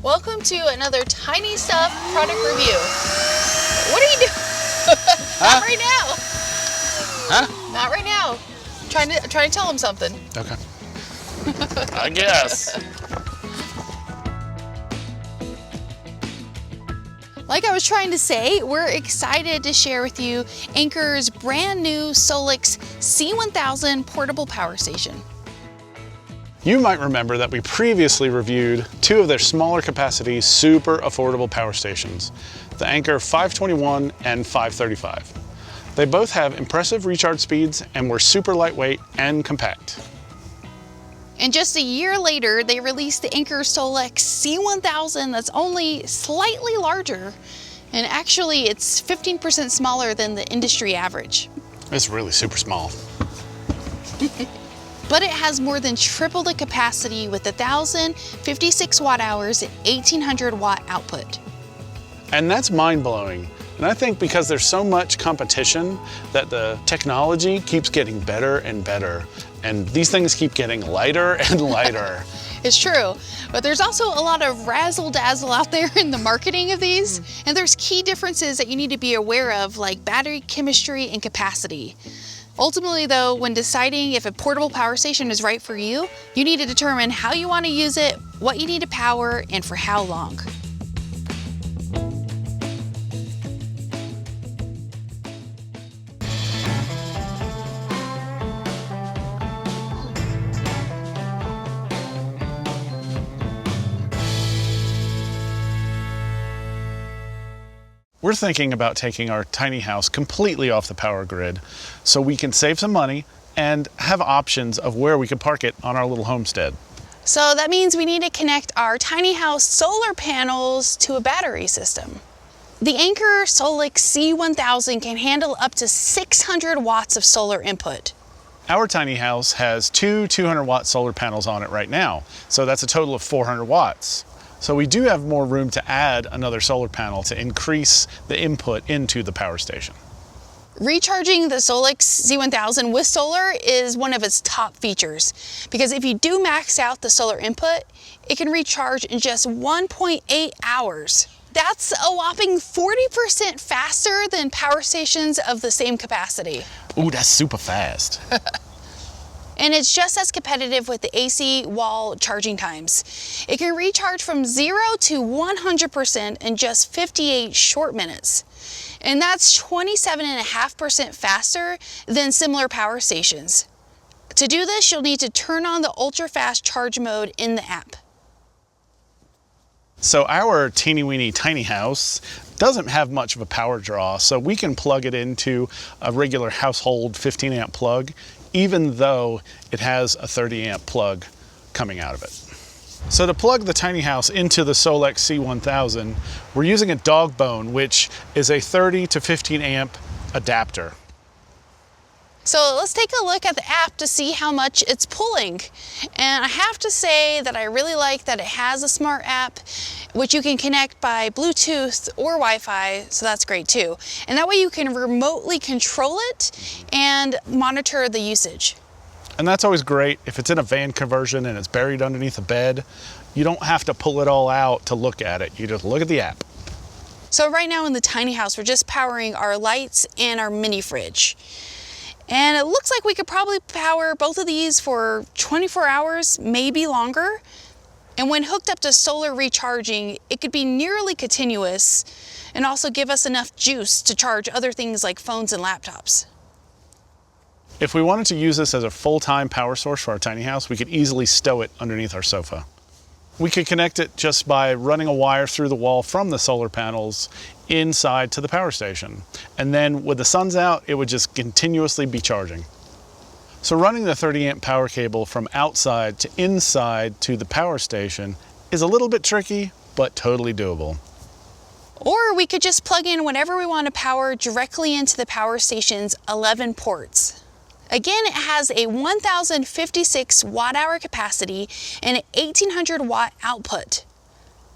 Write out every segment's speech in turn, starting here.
Welcome to another Tiny Stuff product review. What are you doing? Not right now. Huh? Not right now. I'm trying to tell him something. Okay. I guess. Like I was trying to say, we're excited to share with you Anker's brand new SOLIX C1000 portable power station. You might remember that we previously reviewed two of their smaller capacity, super affordable power stations, the Anker 521 and 535. They both have impressive recharge speeds and were super lightweight and compact. And just a year later, they released the Anker SOLIX C1000 that's only slightly larger. And actually, it's 15% smaller than the industry average. It's really super small. But it has more than triple the capacity with 1,056 watt hours and 1,800 watt output. And that's mind-blowing. And I think because there's so much competition that the technology keeps getting better and better. And these things keep getting lighter and lighter. It's true, but there's also a lot of razzle-dazzle out there in the marketing of these. And there's key differences that you need to be aware of, like battery chemistry and capacity. Ultimately though, when deciding if a portable power station is right for you, you need to determine how you want to use it, what you need to power, and for how long. We're thinking about taking our tiny house completely off the power grid so we can save some money and have options of where we can park it on our little homestead. So that means we need to connect our tiny house solar panels to a battery system. The Anker SOLIX C1000 can handle up to 600 watts of solar input. Our tiny house has two 200-watt solar panels on it right now, so that's a total of 400 watts. So we do have more room to add another solar panel to increase the input into the power station. Recharging the SOLIX C1000 with solar is one of its top features, because if you do max out the solar input, it can recharge in just 1.8 hours. That's a whopping 40% faster than power stations of the same capacity. Ooh, that's super fast. And it's just as competitive with the AC wall charging times. It can recharge from 0 to 100% in just 58 short minutes. And that's 27.5% faster than similar power stations. To do this, you'll need to turn on the ultra-fast charge mode in the app. So our teeny-weeny tiny house doesn't have much of a power draw, so we can plug it into a regular household 15 amp plug, even though it has a 30 amp plug coming out of it. So to plug the tiny house into the SOLIX C1000, we're using a dog bone, which is a 30 to 15 amp adapter. So let's take a look at the app to see how much it's pulling. And I have to say that I really like that it has a smart app, which you can connect by Bluetooth or Wi-Fi, so that's great too. And that way you can remotely control it and monitor the usage. And that's always great. If it's in a van conversion and it's buried underneath a bed, you don't have to pull it all out to look at it. You just look at the app. So right now in the tiny house, we're just powering our lights and our mini fridge. And it looks like we could probably power both of these for 24 hours, maybe longer. And when hooked up to solar recharging, it could be nearly continuous and also give us enough juice to charge other things like phones and laptops. If we wanted to use this as a full-time power source for our tiny house, we could easily stow it underneath our sofa. We could connect it just by running a wire through the wall from the solar panels inside to the power station. And then with the sun's out, it would just continuously be charging. So running the 30 amp power cable from outside to inside to the power station is a little bit tricky, but totally doable. Or we could just plug in whatever we want to power directly into the power station's 11 ports. Again, it has a 1,056 watt hour capacity and an 1,800 watt output.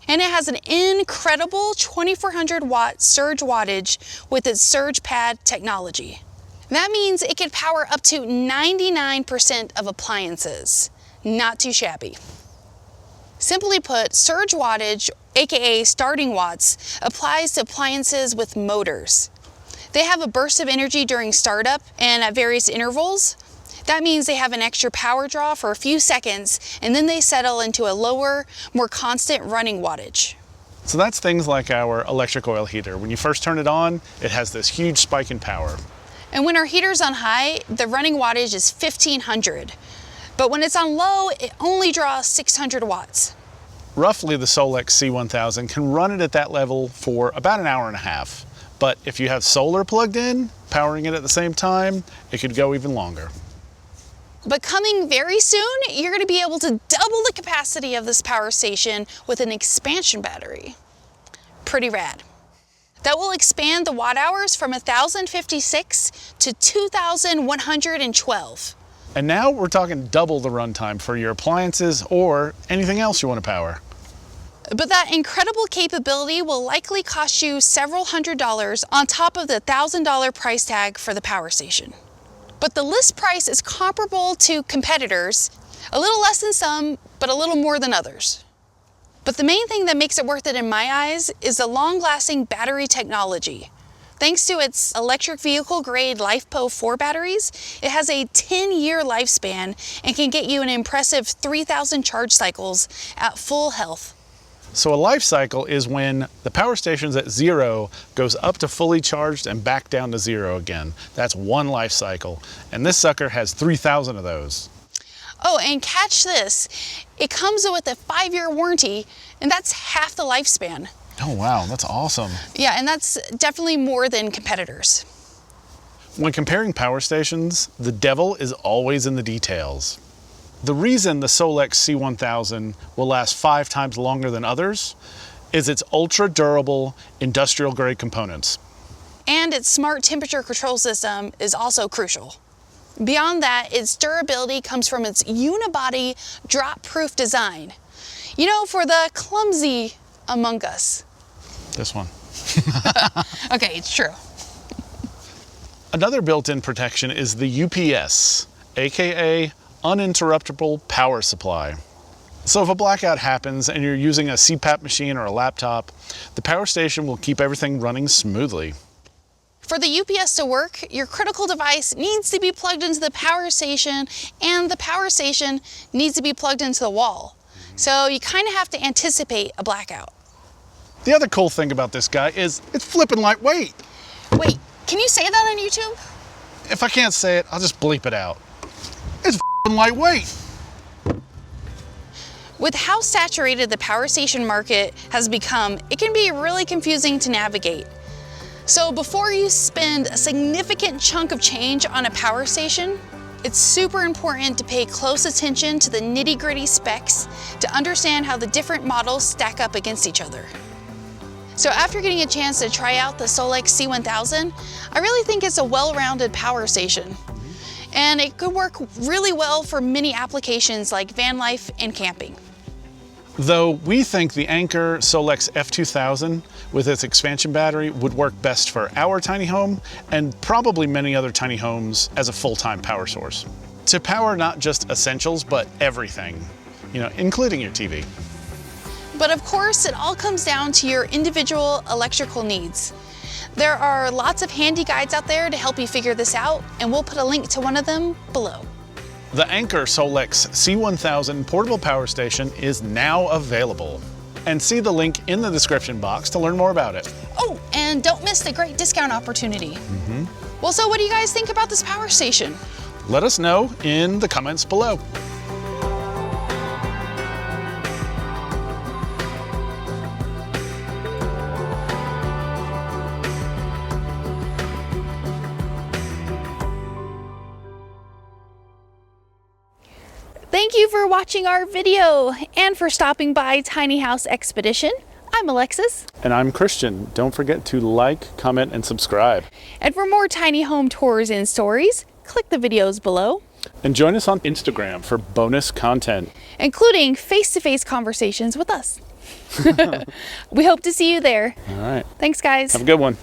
And it has an incredible 2,400 watt surge wattage with its surge pad technology. That means it can power up to 99% of appliances. Not too shabby. Simply put, surge wattage, aka starting watts, applies to appliances with motors. They have a burst of energy during startup and at various intervals. That means they have an extra power draw for a few seconds, and then they settle into a lower, more constant running wattage. So that's things like our electric oil heater. When you first turn it on, it has this huge spike in power. And when our heater's on high, the running wattage is 1500. But when it's on low, it only draws 600 watts. Roughly, the SOLIX C1000 can run it at that level for about an hour and a half. But if you have solar plugged in, powering it at the same time, it could go even longer. But coming very soon, you're going to be able to double the capacity of this power station with an expansion battery. Pretty rad. That will expand the watt hours from 1,056 to 2,112. And now we're talking double the runtime for your appliances or anything else you want to power. But that incredible capability will likely cost you several $100s on top of the $1,000 price tag for the power station. But the list price is comparable to competitors, a little less than some, but a little more than others. But the main thing that makes it worth it in my eyes is the long-lasting battery technology. Thanks to its electric vehicle grade LiFePO 4 batteries, it has a 10-year lifespan and can get you an impressive 3,000 charge cycles at full health. So a life cycle is when the power station's at 0, goes up to fully charged and back down to 0 again. That's one life cycle. And this sucker has 3,000 of those. Oh, and catch this. It comes with a 5-year warranty, and that's half the lifespan. Oh wow, that's awesome. Yeah, and that's definitely more than competitors. When comparing power stations, the devil is always in the details. The reason the SOLIX C1000 will last 5 times longer than others is its ultra durable industrial grade components. And its smart temperature control system is also crucial. Beyond that, its durability comes from its unibody drop-proof design. You know, for the clumsy among us. This one. Okay, it's true. Another built-in protection is the UPS, aka uninterruptible power supply. So if a blackout happens and you're using a CPAP machine or a laptop, the power station will keep everything running smoothly. For the UPS to work, your critical device needs to be plugged into the power station, and the power station needs to be plugged into the wall. So you kind of have to anticipate a blackout. The other cool thing about this guy is it's flippin' lightweight. Wait, can you say that on YouTube? If I can't say it, I'll just bleep it out. It's f***ing lightweight. With how saturated the power station market has become, it can be really confusing to navigate. So before you spend a significant chunk of change on a power station, it's super important to pay close attention to the nitty-gritty specs to understand how the different models stack up against each other. So after getting a chance to try out the SOLIX C1000, I really think it's a well-rounded power station. And it could work really well for many applications like van life and camping. Though we think the Anker SOLIX F2000 with its expansion battery would work best for our tiny home and probably many other tiny homes as a full-time power source. To power not just essentials, but everything, including your TV. But of course, it all comes down to your individual electrical needs. There are lots of handy guides out there to help you figure this out, and we'll put a link to one of them below. The Anker SOLIX C1000 portable power station is now available. And see the link in the description box to learn more about it. Oh, and don't miss the great discount opportunity. Well, so what do you guys think about this power station? Let us know in the comments below. Thank you for watching our video and for stopping by Tiny House Expedition. I'm Alexis. And I'm Christian. Don't forget to like, comment, and subscribe. And for more tiny home tours and stories, click the videos below. And join us on Instagram for bonus content, including face-to-face conversations with us. We hope to see you there. All right. Thanks, guys. Have a good one.